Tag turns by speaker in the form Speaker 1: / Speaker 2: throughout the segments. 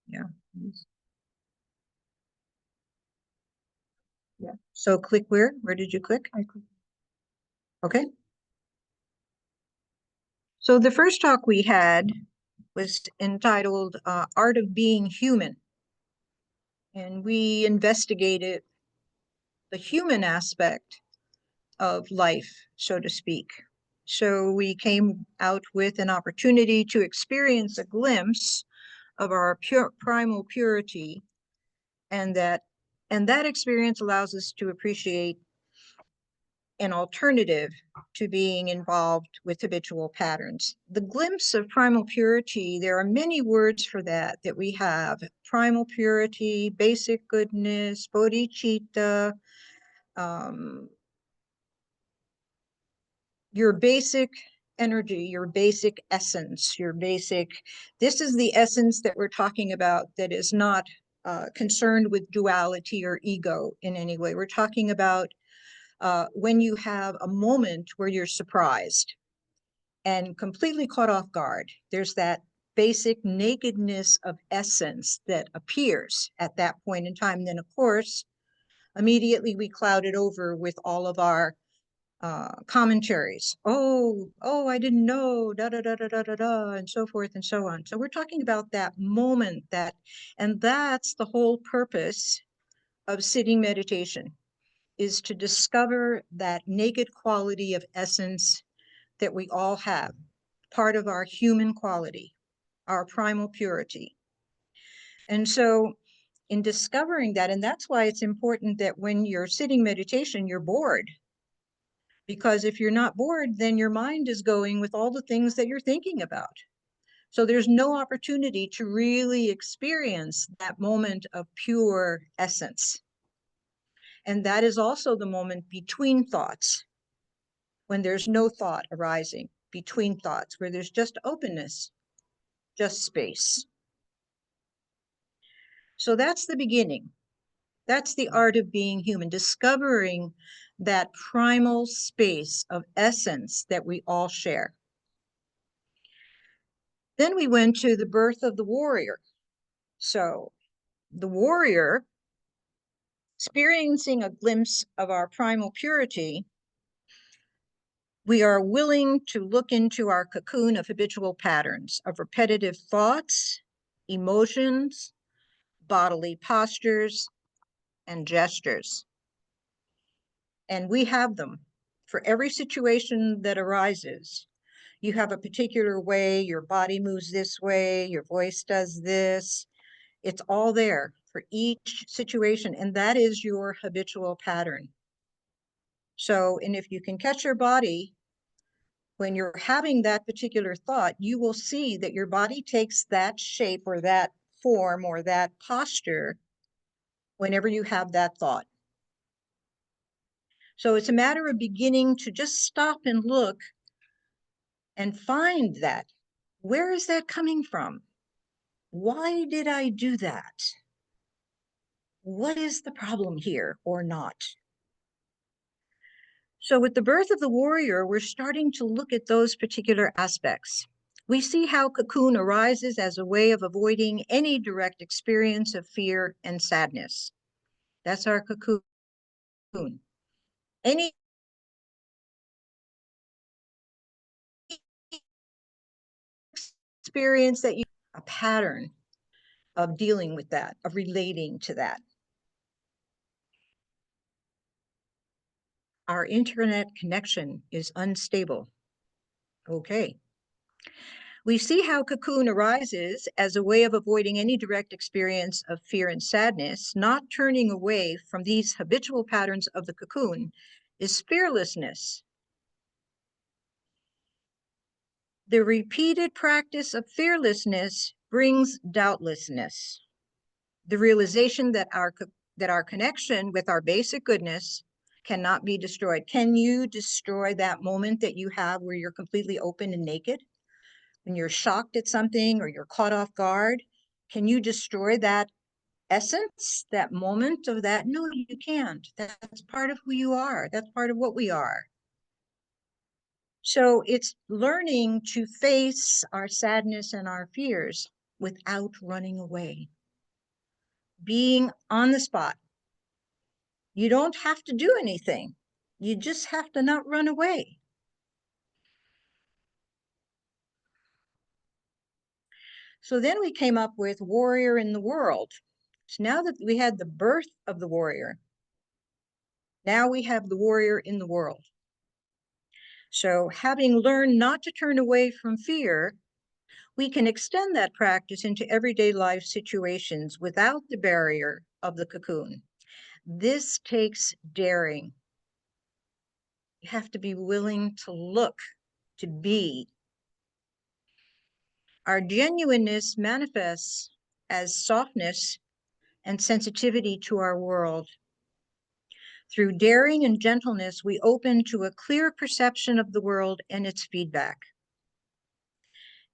Speaker 1: Yeah. Yeah. So click where? Where did you click? I clicked. Okay. So the first talk we had was entitled Art of Being Human. And we investigated the human aspect of life, so to speak. So we came out with an opportunity to experience a glimpse of our primal purity, and that experience allows us to appreciate an alternative to being involved with habitual patterns. The glimpse of primal purity, there are many words for that we have. Primal purity, basic goodness, bodhicitta, your basic energy, your basic essence, this is the essence that we're talking about that is not concerned with duality or ego in any way. We're talking about when you have a moment where you're surprised and completely caught off guard. There's that basic nakedness of essence that appears at that point in time. Then, of course, immediately we cloud it over with all of our commentaries. Oh, I didn't know, da da da da da da da, and so forth and so on. So we're talking about that moment, and that's the whole purpose of sitting meditation, is to discover that naked quality of essence that we all have, part of our human quality, our primal purity. And so in discovering that, and that's why it's important that when you're sitting meditation, you're bored. Because if you're not bored, then your mind is going with all the things that you're thinking about. So there's no opportunity to really experience that moment of pure essence. And that is also the moment between thoughts, when there's no thought arising, between thoughts, where there's just openness, just space. So that's the beginning. That's the art of being human, discovering that primal space of essence that we all share. Then we went to the birth of the warrior. So the warrior, experiencing a glimpse of our primal purity, we are willing to look into our cocoon of habitual patterns, of repetitive thoughts, emotions, bodily postures, and gestures. And we have them for every situation that arises. You have a particular way, your body moves this way, your voice does this. It's all there for each situation, and that is your habitual pattern. So, and if you can catch your body when you're having that particular thought, you will see that your body takes that shape or that form or that posture whenever you have that thought. So it's a matter of beginning to just stop and look and find that. Where is that coming from? Why did I do that? What is the problem here or not? So with the birth of the warrior, we're starting to look at those particular aspects. We see how cocoon arises as a way of avoiding any direct experience of fear and sadness. That's our cocoon. Any experience that you, a pattern of dealing with that, of relating to that. Our internet connection is unstable. Okay. We see how cocoon arises as a way of avoiding any direct experience of fear and sadness. Not turning away from these habitual patterns of the cocoon is fearlessness. The repeated practice of fearlessness brings doubtlessness. The realization that our connection with our basic goodness cannot be destroyed. Can you destroy that moment that you have where you're completely open and naked? When you're shocked at something or you're caught off guard, can you destroy that essence, that moment of that? No, you can't. That's part of who you are. That's part of what we are. So it's learning to face our sadness and our fears without running away, being on the spot. You don't have to do anything. You just have to not run away. So then we came up with warrior in the world. So now that we had the birth of the warrior, now we have the warrior in the world. So having learned not to turn away from fear, we can extend that practice into everyday life situations without the barrier of the cocoon. This takes daring. You have to be willing to look, to be. Our genuineness manifests as softness and sensitivity to our world. Through daring and gentleness, we open to a clear perception of the world and its feedback.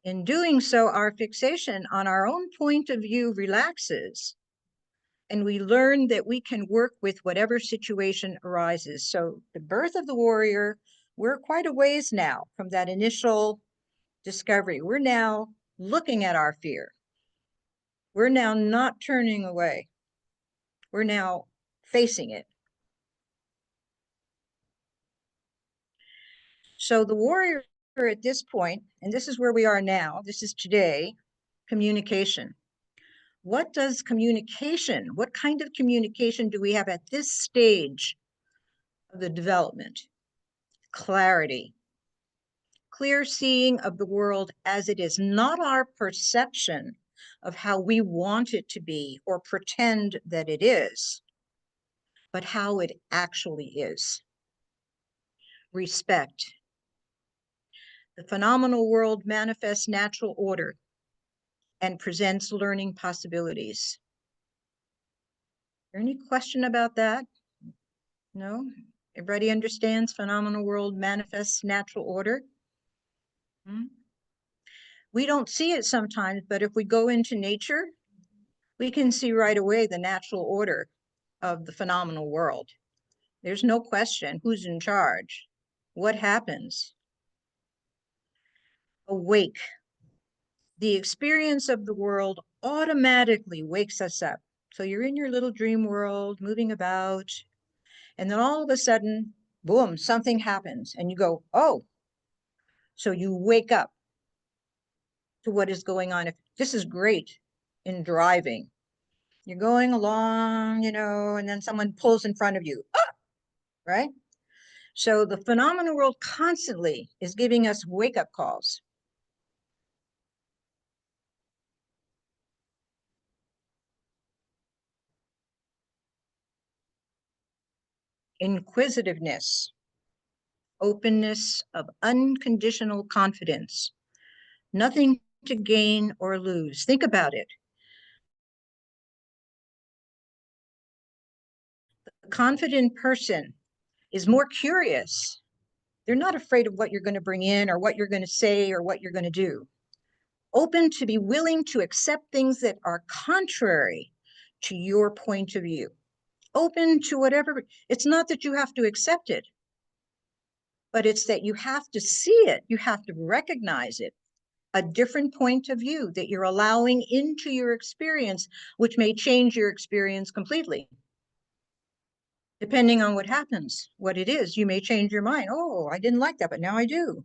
Speaker 1: In doing so, our fixation on our own point of view relaxes, and we learn that we can work with whatever situation arises. So the birth of the warrior, we're quite a ways now from that initial discovery. We're now looking at our fear. We're now not turning away. We're now facing it. So the warrior at this point, and this is where we are now, this is today, communication. What does communication, what kind of communication do we have at this stage of the development? Clarity, clear seeing of the world as it is, not our perception of how we want it to be or pretend that it is, but how it actually is. Respect. The phenomenal world manifests natural order and presents learning possibilities. Is there any question about that? No? Everybody understands phenomenal world manifests natural order? We don't see it sometimes, but if we go into nature, we can see right away the natural order of the phenomenal world. There's no question who's in charge, what happens. Awake. The experience of the world automatically wakes us up. So you're in your little dream world, moving about, and then all of a sudden, boom, something happens, and you go, oh. So you wake up to what is going on. If this is great in driving, you're going along, and then someone pulls in front of you, right? So the phenomenal world constantly is giving us wake-up calls. Inquisitiveness, openness of unconditional confidence, nothing to gain or lose. Think about it. The confident person is more curious. They're not afraid of what you're going to bring in or what you're going to say or what you're going to do. Open to be willing to accept things that are contrary to your point of view. Open to whatever. It's not that you have to accept it, but it's that you have to see it. You have to recognize it. A different point of view that you're allowing into your experience, which may change your experience completely. Depending on what happens, what it is, you may change your mind. Oh, I didn't like that, but now I do.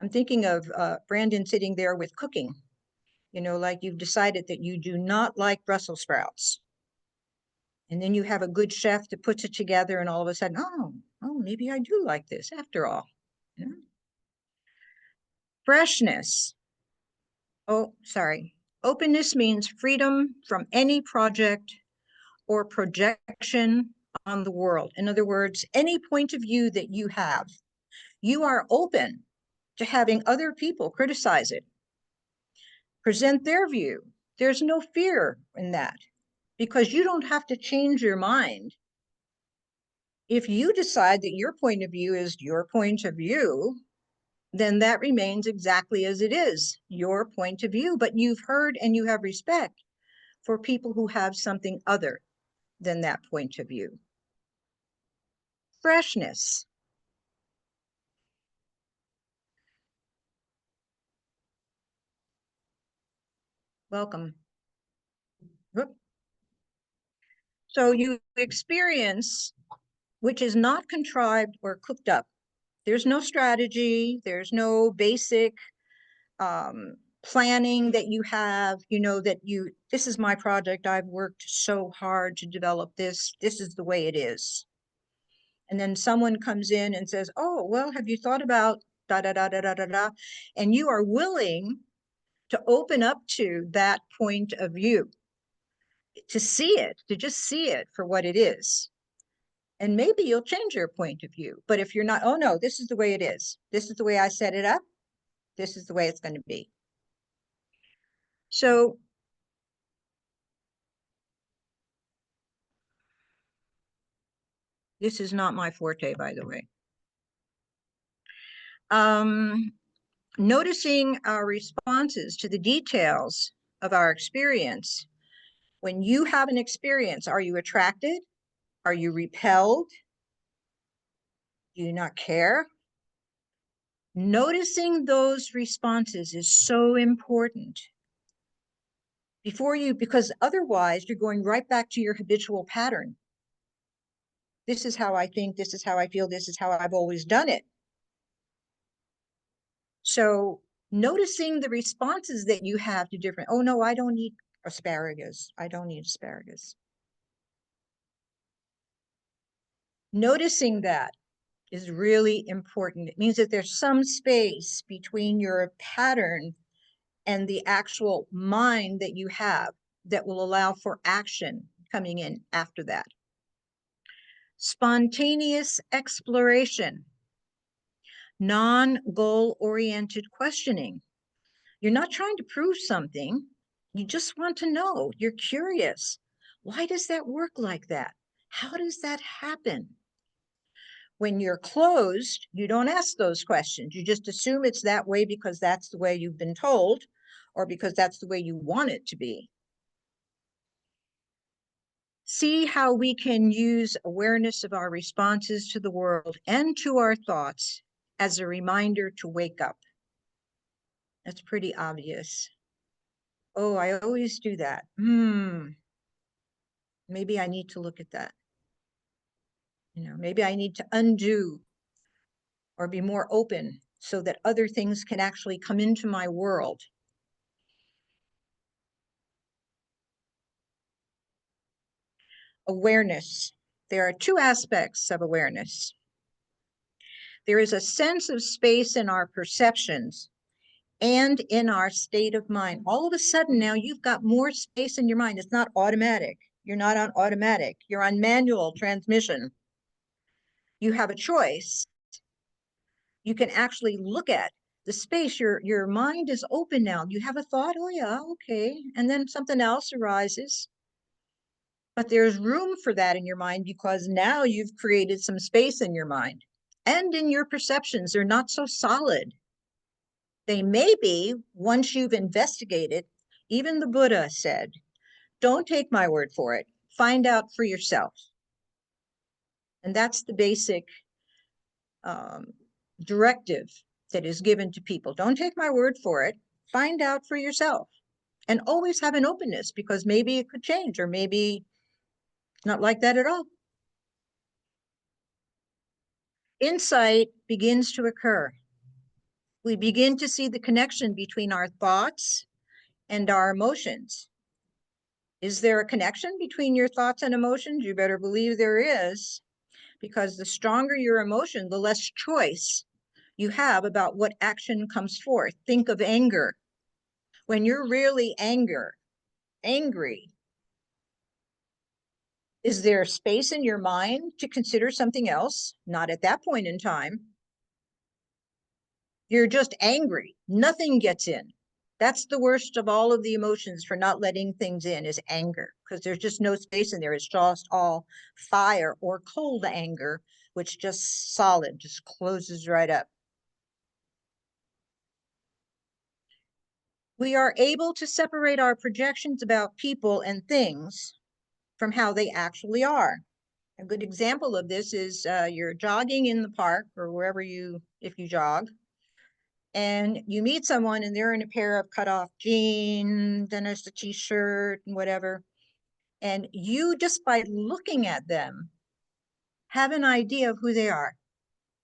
Speaker 1: I'm thinking of Brandon sitting there with cooking. Like you've decided that you do not like Brussels sprouts. And then you have a good chef that puts it together, and all of a sudden, oh, maybe I do like this after all. Yeah. Freshness. Oh, sorry. Openness means freedom from any project or projection on the world. In other words, any point of view that you have, you are open to having other people criticize it, present their view. There's no fear in that because you don't have to change your mind. If you decide that your point of view is your point of view, then that remains exactly as it is, your point of view. But you've heard and you have respect for people who have something other than that point of view. Freshness. Welcome. Whoop. So you experience, which is not contrived or cooked up. There's no strategy. There's no basic planning that you have, you know, that this is my project. I've worked so hard to develop this. This is the way it is. And then someone comes in and says, oh, well, have you thought about da da da da da da da? And you are willing to open up to that point of view, to see it, to just see it for what it is. And maybe you'll change your point of view. But if you're not, oh no, this is the way it is. This is the way I set it up. This is the way it's going to be. So this is not my forte, by the way. Noticing our responses to the details of our experience. When you have an experience, are you attracted? Are you repelled? Do you not care? Noticing those responses is so important because otherwise you're going right back to your habitual pattern. This is how I think, this is how I feel, this is how I've always done it. So noticing the responses that you have to different, oh no, I don't eat asparagus. I don't eat asparagus. Noticing that is really important. It means that there's some space between your pattern and the actual mind that you have that will allow for action coming in after that. Spontaneous exploration, non-goal oriented questioning. You're not trying to prove something. You just want to know. You're curious. Why does that work like that? How does that happen? When you're closed, you don't ask those questions. You just assume it's that way because that's the way you've been told or because that's the way you want it to be. See how we can use awareness of our responses to the world and to our thoughts as a reminder to wake up. That's pretty obvious. Oh, I always do that. Maybe I need to look at that. Maybe I need to undo or be more open so that other things can actually come into my world. Awareness. There are two aspects of awareness. There is a sense of space in our perceptions and in our state of mind. All of a sudden now you've got more space in your mind. It's not automatic. You're not on automatic. You're on manual transmission. You have a choice. You can actually look at the space. Your mind is open now. You have a thought, oh yeah, okay. And then something else arises. But there's room for that in your mind because now you've created some space in your mind and in your perceptions. They're not so solid. They may be once you've investigated. Even the Buddha said, don't take my word for it. Find out for yourself. And that's the basic directive that is given to people. Don't take my word for it. Find out for yourself. And always have an openness because maybe it could change or maybe not like that at all. Insight begins to occur. We begin to see the connection between our thoughts and our emotions. Is there a connection between your thoughts and emotions? You better believe there is, because the stronger your emotion, the less choice you have about what action comes forth. Think of anger. When you're really angry, is there space in your mind to consider something else? Not at that point in time. You're just angry. Nothing gets in. That's the worst of all of the emotions for not letting things in is anger, because there's just no space in there. It's just all fire or cold anger, which just solid, just closes right up. We are able to separate our projections about people and things from how they actually are. A good example of this is you're jogging in the park or wherever if you jog, and you meet someone and they're in a pair of cut off jeans and a t-shirt and whatever. And you, just by looking at them, have an idea of who they are,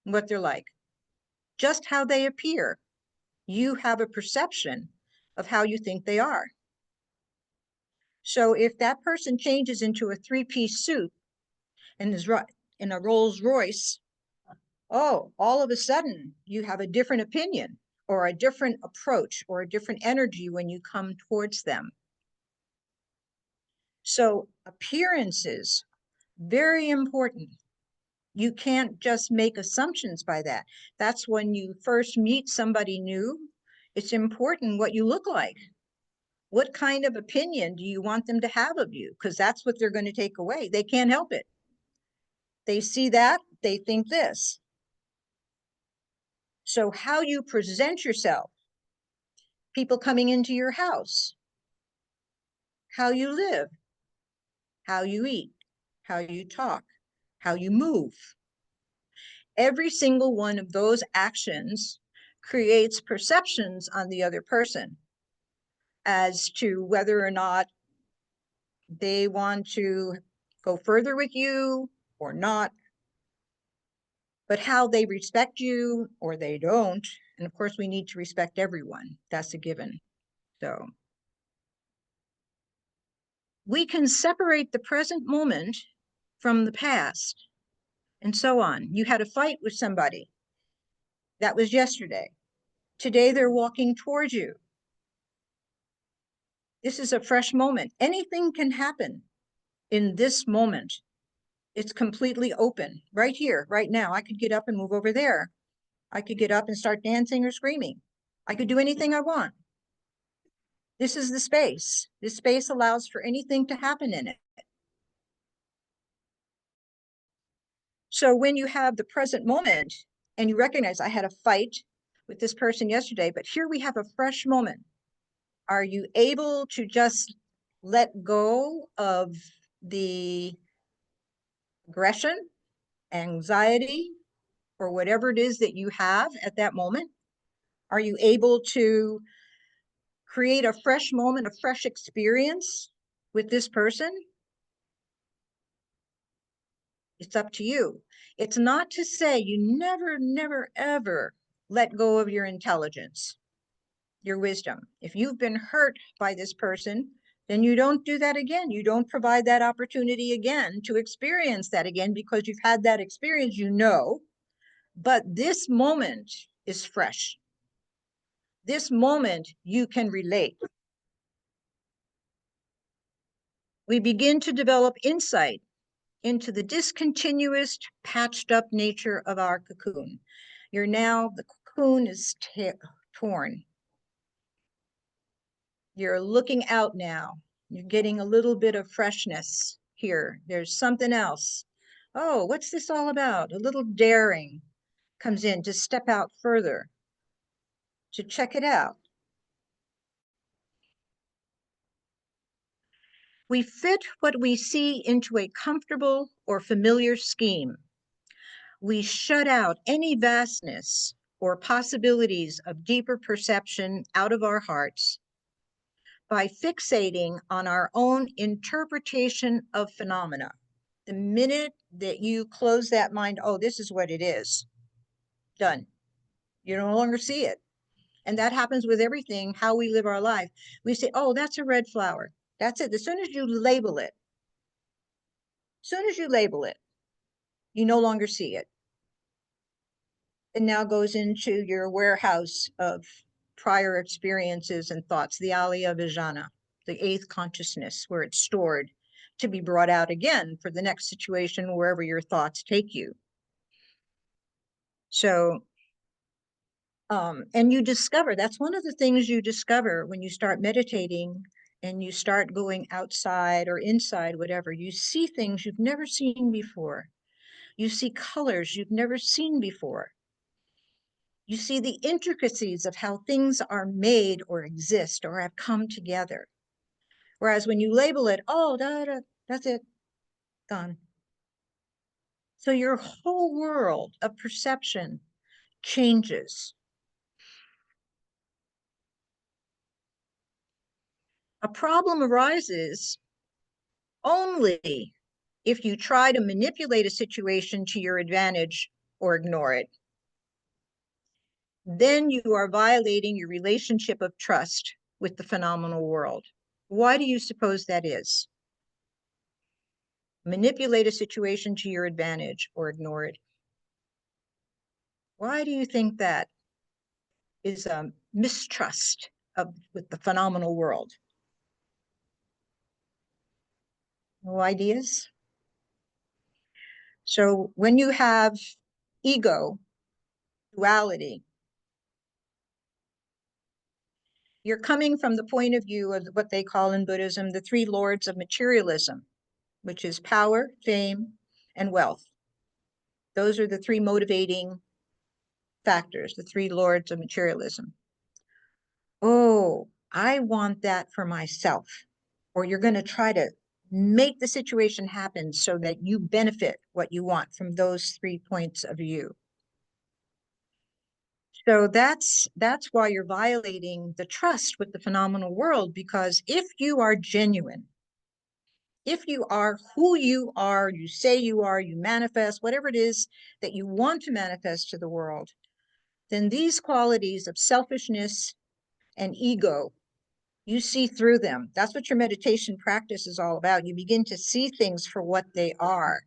Speaker 1: what they're like, just how they appear. You have a perception of how you think they are. So if that person changes into a three-piece suit and is in a Rolls Royce, oh, all of a sudden you have a different opinion or a different approach or a different energy when you come towards them. So appearances, very important. You can't just make assumptions by that. That's when you first meet somebody new. It's important what you look like. What kind of opinion do you want them to have of you? Because that's what they're going to take away. They can't help it. They see that, they think this. So how you present yourself, people coming into your house, how you live, how you eat, how you talk, how you move. Every single one of those actions creates perceptions on the other person as to whether or not they want to go further with you or not, but how they respect you or they don't. And of course, we need to respect everyone. That's a given. So we can separate the present moment from the past and so on. You had a fight with somebody. That was yesterday. Today, they're walking towards you. This is a fresh moment. Anything can happen in this moment. It's completely open right here, right now. I could get up and move over there. I could get up and start dancing or screaming. I could do anything I want. This is the space. This space allows for anything to happen in it. So when you have the present moment and you recognize I had a fight with this person yesterday, but here we have a fresh moment. Are you able to just let go of the aggression, anxiety, or whatever it is that you have at that moment? Are you able to create a fresh moment, a fresh experience with this person? It's up to you. It's not to say you never, never, ever let go of your intelligence, your wisdom. If you've been hurt by this person, then you don't do that again. You don't provide that opportunity again to experience that again because you've had that experience, you know. But this moment is fresh. This moment you can relate. We begin to develop insight into the discontinuous, patched up nature of our cocoon. The cocoon is torn. You're looking out now. You're getting a little bit of freshness here. There's something else. Oh, what's this all about? A little daring comes in to step out further, to check it out. We fit what we see into a comfortable or familiar scheme. We shut out any vastness or possibilities of deeper perception out of our hearts by fixating on our own interpretation of phenomena. The minute that you close that mind, oh, this is what it is, done. You no longer see it. And that happens with everything, how we live our life. We say, oh, that's a red flower. That's it. As soon as you label it, you no longer see it. It now goes into your warehouse of prior experiences and thoughts, the Alaya Vijnana, the eighth consciousness, where it's stored to be brought out again for the next situation, wherever your thoughts take you. So, and you discover, that's one of the things you discover when you start meditating and you start going outside or inside, whatever, you see things you've never seen before. You see colors you've never seen before. You see the intricacies of how things are made or exist or have come together. Whereas when you label it, oh, that's it, gone. So your whole world of perception changes. A problem arises only if you try to manipulate a situation to your advantage or ignore it. Then you are violating your relationship of trust with the phenomenal world. Why do you suppose that is? Manipulate a situation to your advantage or ignore it. Why do you think that is a mistrust with the phenomenal world? No ideas? So when you have ego, duality, you're coming from the point of view of what they call in Buddhism the three lords of materialism, which is power, fame, and wealth. Those are the three motivating factors, the three lords of materialism. Oh, I want that for myself. Or you're going to try to make the situation happen so that you benefit what you want from those 3 points of view. So that's why you're violating the trust with the phenomenal world, because if you are genuine, if you are who you are, you say you are, you manifest whatever it is that you want to manifest to the world, then these qualities of selfishness and ego, you see through them. That's what your meditation practice is all about. You begin to see things for what they are.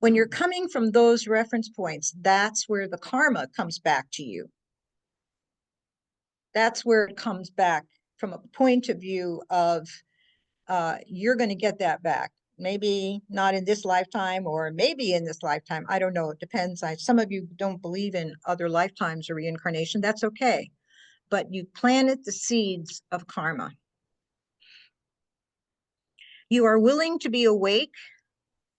Speaker 1: When you're coming from those reference points, that's where the karma comes back to you. That's where it comes back from a point of view of you're going to get that back. Maybe not in this lifetime, or maybe in this lifetime. I don't know. It depends. Some of you don't believe in other lifetimes or reincarnation. That's okay. But you planted the seeds of karma. You are willing to be awake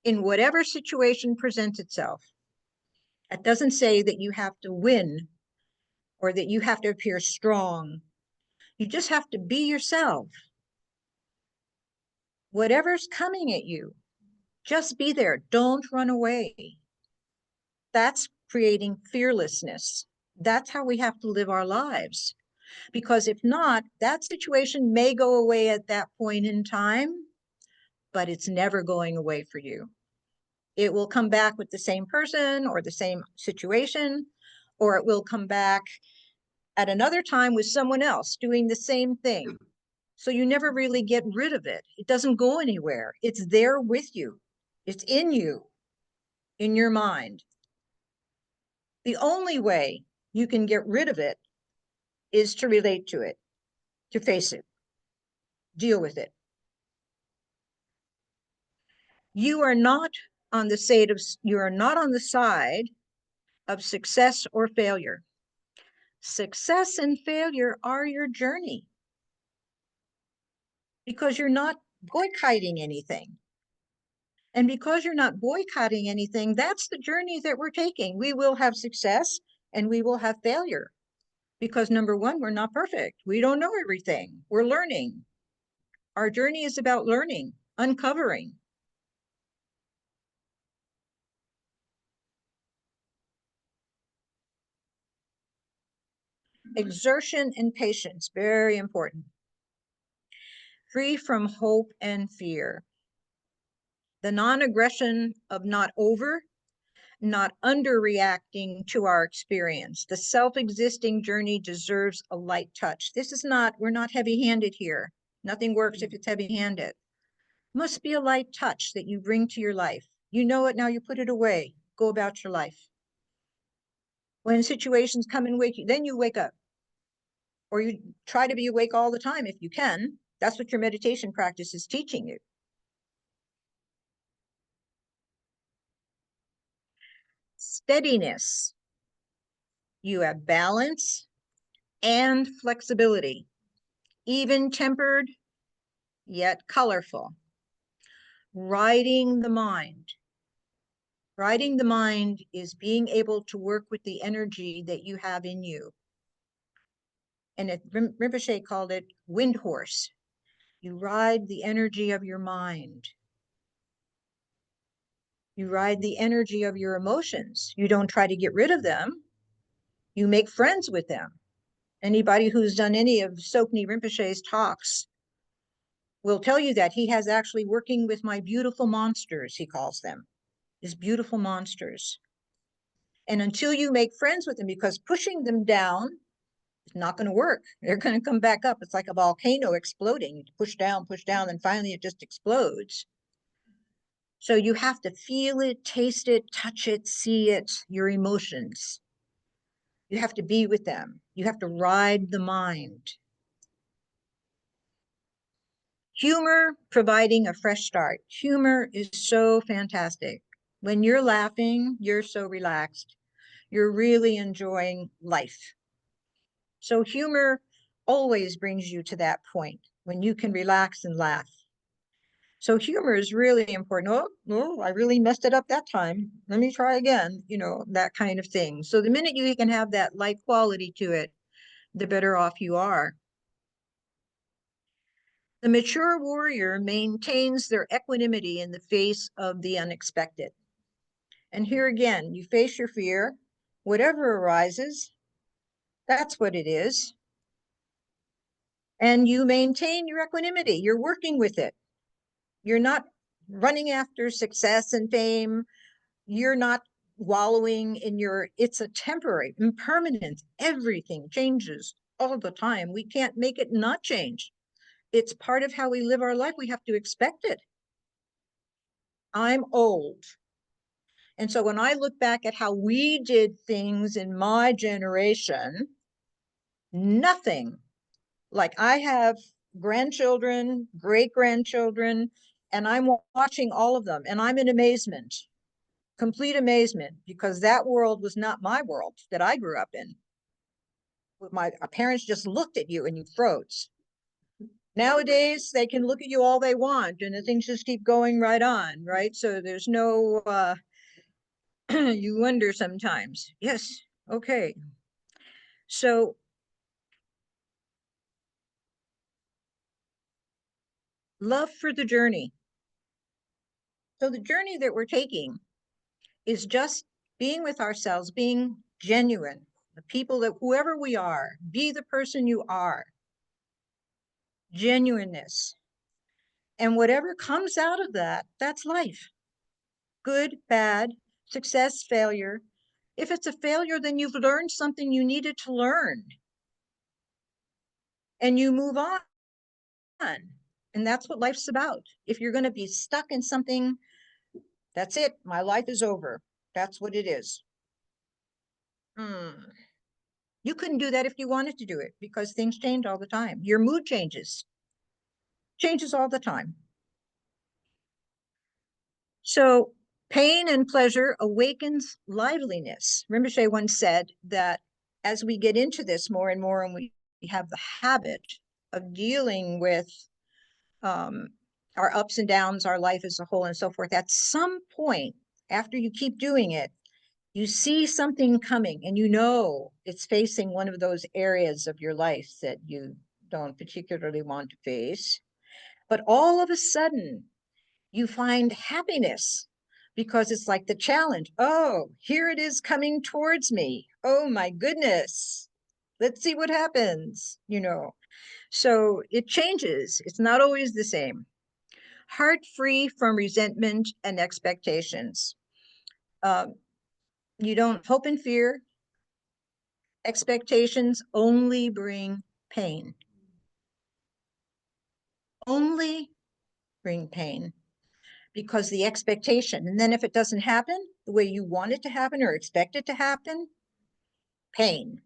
Speaker 1: in whatever situation presents itself. It doesn't say that you have to win or that you have to appear strong. You just have to be yourself. Whatever's coming at you, just be there. Don't run away. That's creating fearlessness. That's how we have to live our lives. Because if not, that situation may go away at that point in time, but it's never going away for you. It will come back with the same person or the same situation, or it will come back at another time with someone else doing the same thing. So you never really get rid of it. It doesn't go anywhere. It's there with you. It's in you, in your mind. The only way you can get rid of it is to relate to it, to face it, deal with it. You are not on the side of success or failure. Success and failure are your journey, because you're not boycotting anything. And because you're not boycotting anything, that's the journey that we're taking. We will have success and we will have failure, because number one, we're not perfect. We don't know everything. We're learning. Our journey is about learning, uncovering. Exertion and patience, very important. Free from hope and fear. The non-aggression of not over, not underreacting to our experience. The self-existing journey deserves a light touch. We're not heavy-handed here. Nothing works if it's heavy-handed. Must be a light touch that you bring to your life. You know it now, you put it away. Go about your life. When situations come and wake you, then you wake up. Or you try to be awake all the time if you can. That's what your meditation practice is teaching you. Steadiness. You have balance and flexibility. Even-tempered, yet colorful. Riding the mind. Riding the mind is being able to work with the energy that you have in you. And Rinpoche called it wind horse. You ride the energy of your mind. You ride the energy of your emotions. You don't try to get rid of them. You make friends with them. Anybody who's done any of Tsoknyi Rinpoche's talks will tell you that he has actually working with my beautiful monsters, he calls them, his beautiful monsters. And until you make friends with them, because pushing them down is not going to work. They're going to come back up. It's like a volcano exploding. You push down, and finally it just explodes. So you have to feel it, taste it, touch it, see it, your emotions. You have to be with them. You have to ride the mind. Humor providing a fresh start. Humor is so fantastic. When you're laughing, you're so relaxed. You're really enjoying life. So humor always brings you to that point when you can relax and laugh. So humor is really important. Oh, I really messed it up that time. Let me try again, that kind of thing. So the minute you can have that light quality to it, the better off you are. The mature warrior maintains their equanimity in the face of the unexpected. And here again, you face your fear, whatever arises, that's what it is. And you maintain your equanimity. You're working with it. You're not running after success and fame. You're not wallowing in it's a temporary, impermanent, everything changes all the time. We can't make it not change. It's part of how we live our life. We have to expect it. I'm old. And so when I look back at how we did things in my generation, nothing like I have grandchildren, great grandchildren, and I'm watching all of them and I'm in amazement, complete amazement, because that world was not my world that I grew up in. My parents just looked at you and you froze. Nowadays, they can look at you all they want and the things just keep going right on, right? So there's no, you wonder sometimes. Yes, okay. So love for the journey. So the journey that we're taking is just being with ourselves, being genuine, the people that whoever we are, be the person you are, genuineness. And whatever comes out of that, that's life. Good, bad, success, failure. If it's a failure, then you've learned something you needed to learn and you move on. And that's what life's about. If you're going to be stuck in something, that's it. My life is over. That's what it is. You couldn't do that if you wanted to do it because things change all the time. Your mood changes all the time. So pain and pleasure awakens liveliness. Rinpoche once said that as we get into this more and more and we have the habit of dealing with our ups and downs, our life as a whole and so forth, at some point after you keep doing it, you see something coming and it's facing one of those areas of your life that you don't particularly want to face. But all of a sudden, you find happiness because it's like the challenge. Oh, here it is coming towards me. Oh my goodness. Let's see what happens, So it changes. It's not always the same. Heart free from resentment and expectations. You don't hope and fear. Expectations only bring pain. Only bring pain because the expectation, and then if it doesn't happen the way you want it to happen or expect it to happen, pain.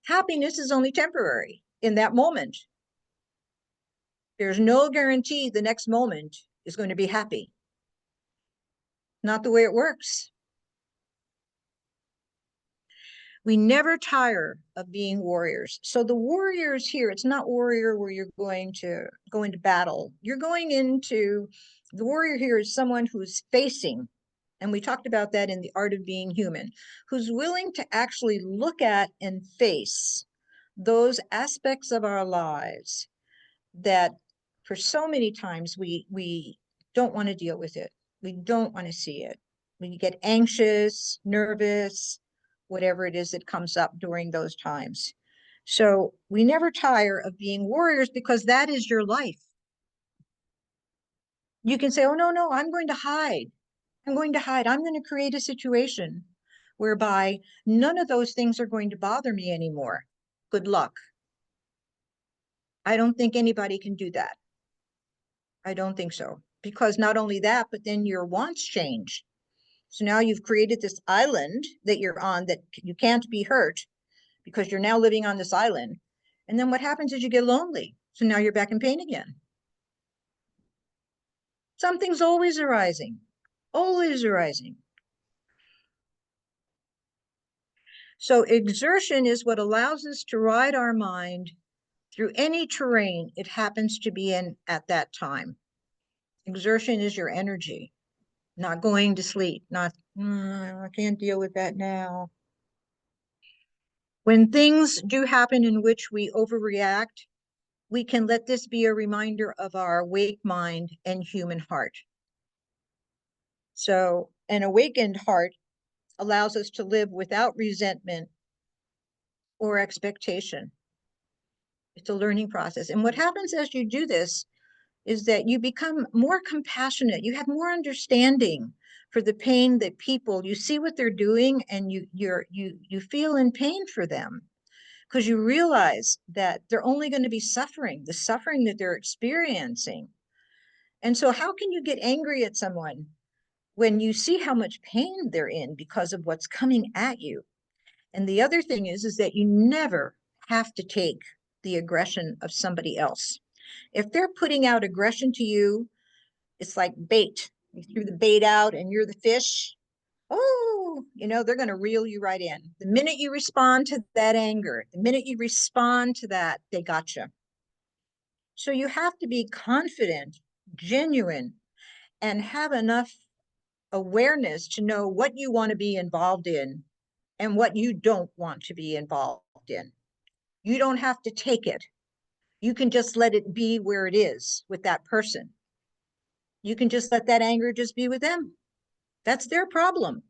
Speaker 1: Happiness is only temporary in that moment. There's no guarantee the next moment is going to be happy. Not the way it works. We never tire of being warriors. So the warriors here, it's not warrior where you're going to go into battle. You're going into, the warrior here is someone who's facing, and we talked about that in The Art of Being Human, who's willing to actually look at and face those aspects of our lives that for so many times we don't want to deal with it. We don't want to see it. We get anxious, nervous, whatever it is that comes up during those times. So we never tire of being warriors because that is your life. You can say, oh, no, no, I'm going to hide. I'm going to hide. I'm going to create a situation whereby none of those things are going to bother me anymore. Good luck. I don't think anybody can do that. I don't think so. Because not only that, but then your wants change. So now you've created this island that you're on that you can't be hurt because you're now living on this island. And then what happens is you get lonely. So now you're back in pain again. Something's always arising, always arising. So exertion is what allows us to ride our mind through any terrain it happens to be in at that time. Exertion is your energy, not going to sleep, not, I can't deal with that now. When things do happen in which we overreact, we can let this be a reminder of our awake mind and human heart. So an awakened heart allows us to live without resentment or expectation. It's a learning process. And what happens as you do this is that you become more compassionate. You have more understanding for the pain that people, you see what they're doing and you feel in pain for them because you realize that they're only going to be suffering, the suffering that they're experiencing. And so how can you get angry at someone when you see how much pain they're in because of what's coming at you? And the other thing is that you never have to take the aggression of somebody else. If they're putting out aggression to you, it's like bait. You threw the bait out and you're the fish. Oh, they're going to reel you right in. The minute you respond to that anger, the minute you respond to that, they got you. So you have to be confident, genuine, and have enough awareness to know what you want to be involved in and what you don't want to be involved in. You don't have to take it. You can just let it be where it is with that person. You can just let that anger just be with them. That's their problem.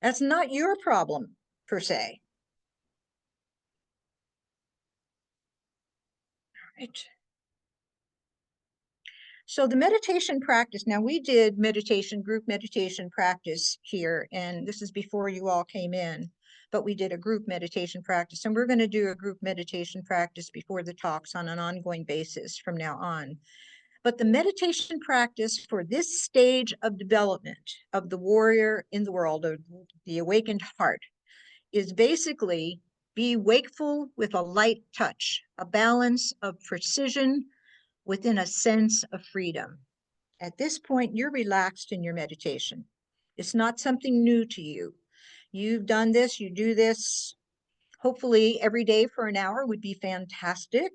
Speaker 1: That's not your problem, per se. Right. So the meditation practice, now we did group meditation practice here, and this is before you all came in, but we did a group meditation practice, and we're going to do a group meditation practice before the talks on an ongoing basis from now on. But the meditation practice for this stage of development of the warrior in the world, of the awakened heart, is basically be wakeful with a light touch, a balance of precision within a sense of freedom. At this point, you're relaxed in your meditation. It's not something new to you. You've done this, you do this. Hopefully, every day for an hour would be fantastic,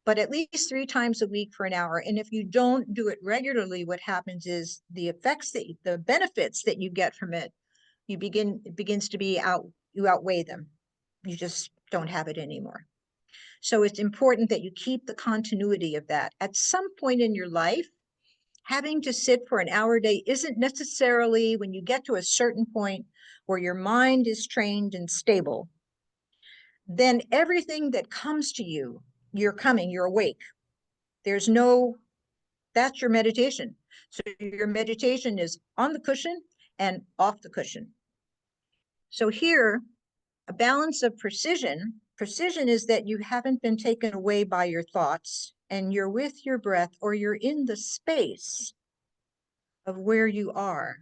Speaker 1: but at least 3 times a week for an hour. And if you don't do it regularly, what happens is the benefits that you get from it, it begins to be you outweigh them. You just don't have it anymore. So it's important that you keep the continuity of that. At some point in your life, having to sit for an hour a day isn't necessarily, when you get to a certain point where your mind is trained and stable, then everything that comes to you, you're awake. That's your meditation. So your meditation is on the cushion and off the cushion. So here, a balance of precision. Precision is that you haven't been taken away by your thoughts and you're with your breath, or you're in the space of where you are.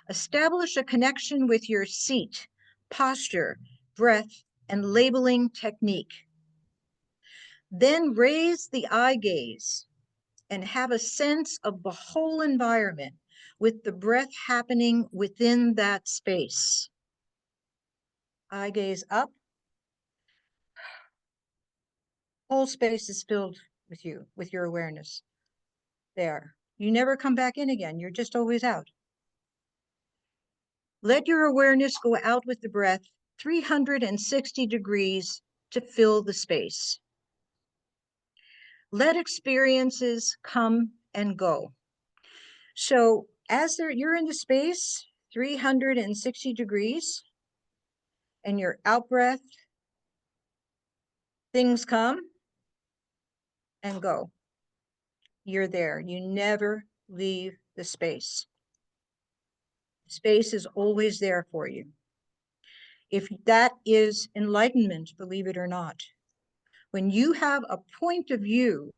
Speaker 1: Establish a connection with your seat, posture, breath, and labeling technique. Then raise the eye gaze and have a sense of the whole environment with the breath happening within that space. Eye gaze up. Whole space is filled with you, with your awareness. There. You never come back in again. You're just always out. Let your awareness go out with the breath 360 degrees to fill the space. Let experiences come and go. So as you're in the space 360 degrees, and your out breath Things come and go. You're there. You never leave the space. Space is always there for you. If that is enlightenment, believe it or not, when you have a point of view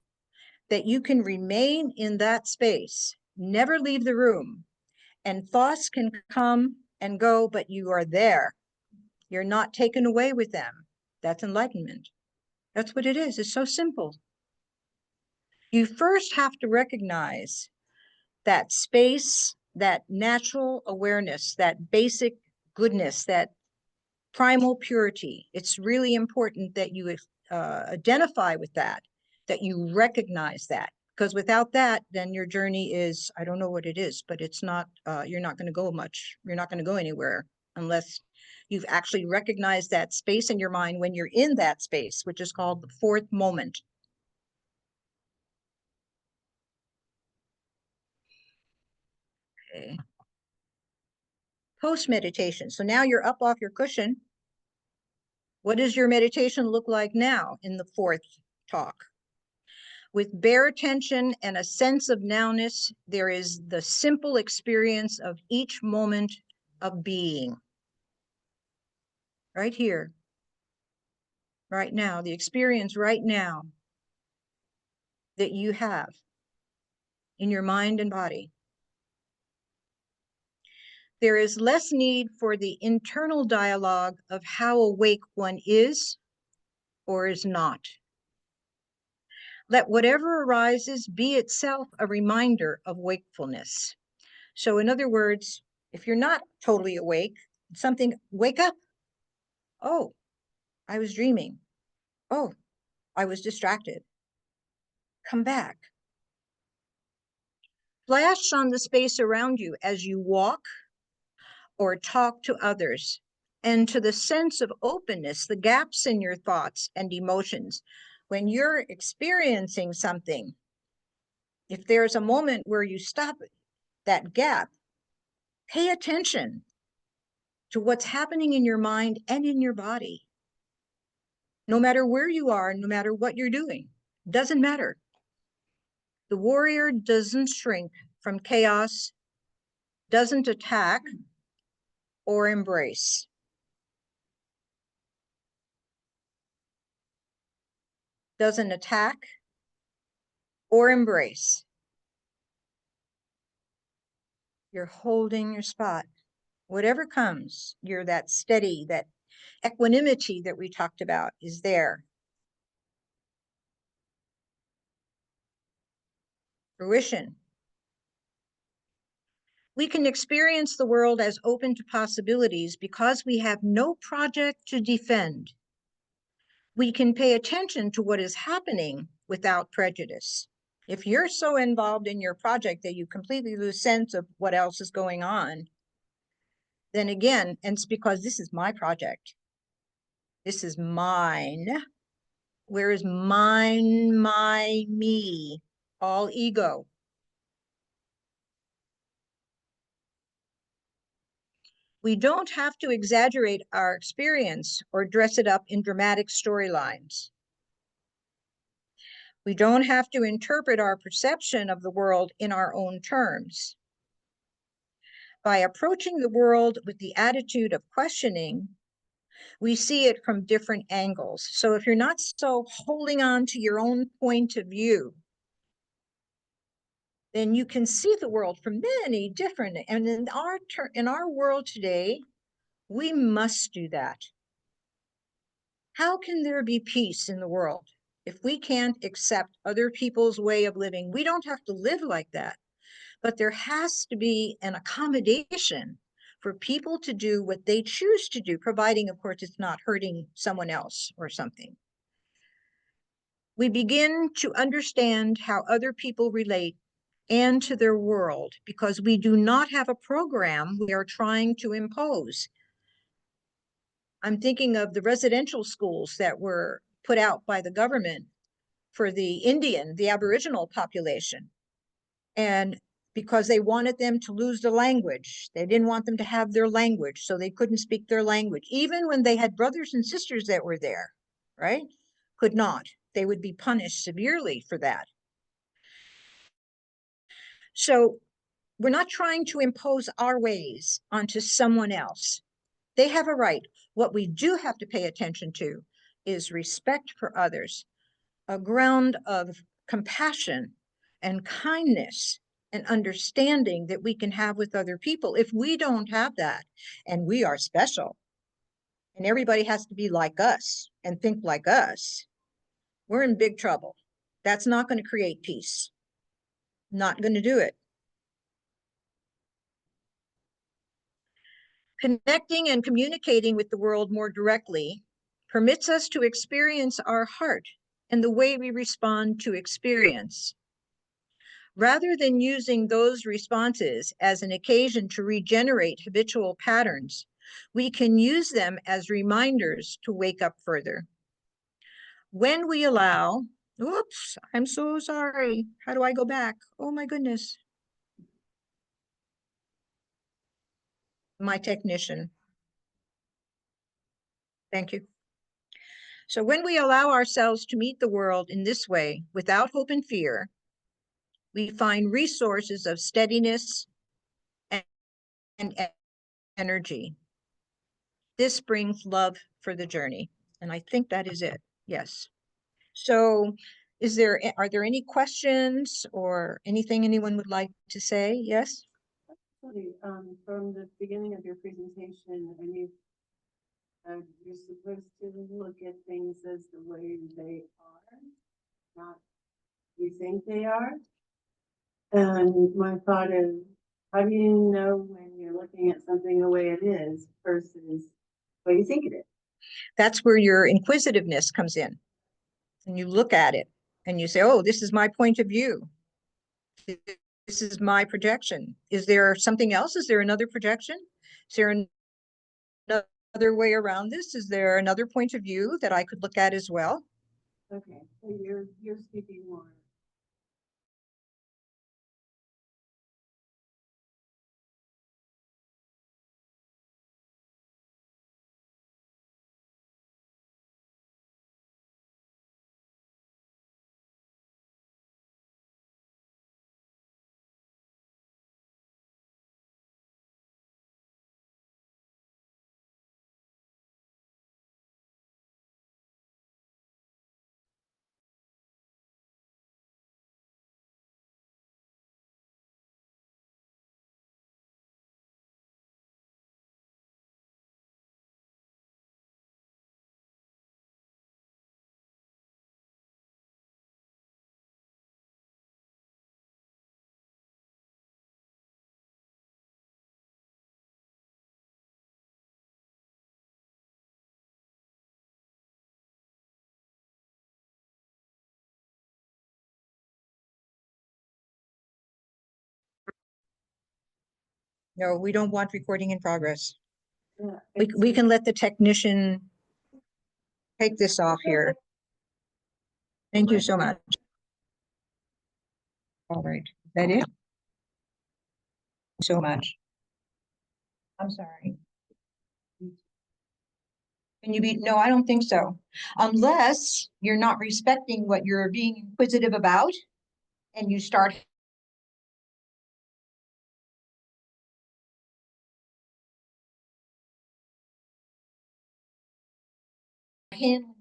Speaker 1: that you can remain in that space, never leave the room, and thoughts can come and go, but you are there. You're not taken away with them. That's enlightenment. That's what it is. It's so simple. You first have to recognize that space, that natural awareness, that basic goodness, that primal purity. It's really important that you identify with that you recognize that. Because without that, then your journey is, I don't know what it is, but it's not, you're not going to go much. You're not going to go anywhere unless you've actually recognized that space in your mind when you're in that space, which is called the fourth moment. Okay. Post meditation. So now you're up off your cushion. What does your meditation look like now in the fourth talk? With bare attention and a sense of nowness, there is the simple experience of each moment of being. Right here, right now, the experience right now that you have in your mind and body. There is less need for the internal dialogue of how awake one is or is not. Let whatever arises be itself a reminder of wakefulness. So in other words, if you're not totally awake, something, wake up. Oh, I was dreaming. Oh, I was distracted. Come back. Flash on the space around you as you walk or talk to others, and to the sense of openness, the gaps in your thoughts and emotions. When you're experiencing something, if there's a moment where you stop that gap, pay attention to what's happening in your mind and in your body. No matter where you are, no matter what you're doing, doesn't matter. The warrior doesn't shrink from chaos, doesn't attack or embrace. Doesn't attack or embrace. You're holding your spot. Whatever comes, you're that steady, that equanimity that we talked about is there. Fruition. We can experience the world as open to possibilities because we have no project to defend. We can pay attention to what is happening without prejudice. If you're so involved in your project that you completely lose sense of what else is going on, then again, and it's because this is my project. This is mine. Where is mine, my, me? All ego. We don't have to exaggerate our experience or dress it up in dramatic storylines. We don't have to interpret our perception of the world in our own terms. By approaching the world with the attitude of questioning, we see it from different angles. So if you're not so holding on to your own point of view, then you can see the world from many different, and in our world today, we must do that. How can there be peace in the world if we can't accept other people's way of living? We don't have to live like that, but there has to be an accommodation for people to do what they choose to do, providing, of course, it's not hurting someone else or something. We begin to understand how other people relate and to their world because we do not have a program we are trying to impose. I'm thinking of the residential schools that were put out by the government for the Aboriginal population. And because they wanted them to lose the language. They didn't want them to have their language, so they couldn't speak their language, even when they had brothers and sisters that were there, right? could not. They would be punished severely for that. So we're not trying to impose our ways onto someone else. They have a right. What we do have to pay attention to is respect for others, a ground of compassion and kindness and understanding that we can have with other people. If we don't have that, and we are special, and everybody has to be like us and think like us, we're in big trouble. That's not going to create peace. Not going to do it. Connecting and communicating with the world more directly permits us to experience our heart and the way we respond to experience. Rather than using those responses as an occasion to regenerate habitual patterns, we can use them as reminders to wake up further. When we allow, oops, I'm so sorry. How do I go back? Oh my goodness. My technician. Thank you. So when we allow ourselves to meet the world in this way, without hope and fear, we find resources of steadiness and energy. This brings love for the journey. And I think that is it. Yes. So are there any questions or anything anyone would like to say? Yes?
Speaker 2: Actually, from the beginning of your presentation, and you're supposed to look at things as the way they are, not you think they are. And my thought is, how do you know when you're looking at something the way it is versus the way you think it is?
Speaker 1: That's where your inquisitiveness comes in. And you look at it and you say, oh, this is my point of view. This is my projection. Is there something else? Is there another projection? Is there another way around this? Is there another point of view that I could look at as well?
Speaker 2: Okay, so you're speaking more.
Speaker 1: No, we don't want recording in progress.
Speaker 2: Yeah,
Speaker 1: We can let the technician take this off here. Thank you so much. All right, is that it? So much. I'm sorry. Can you be, no, I don't think so. Unless you're not respecting what you're being inquisitive about and you start handling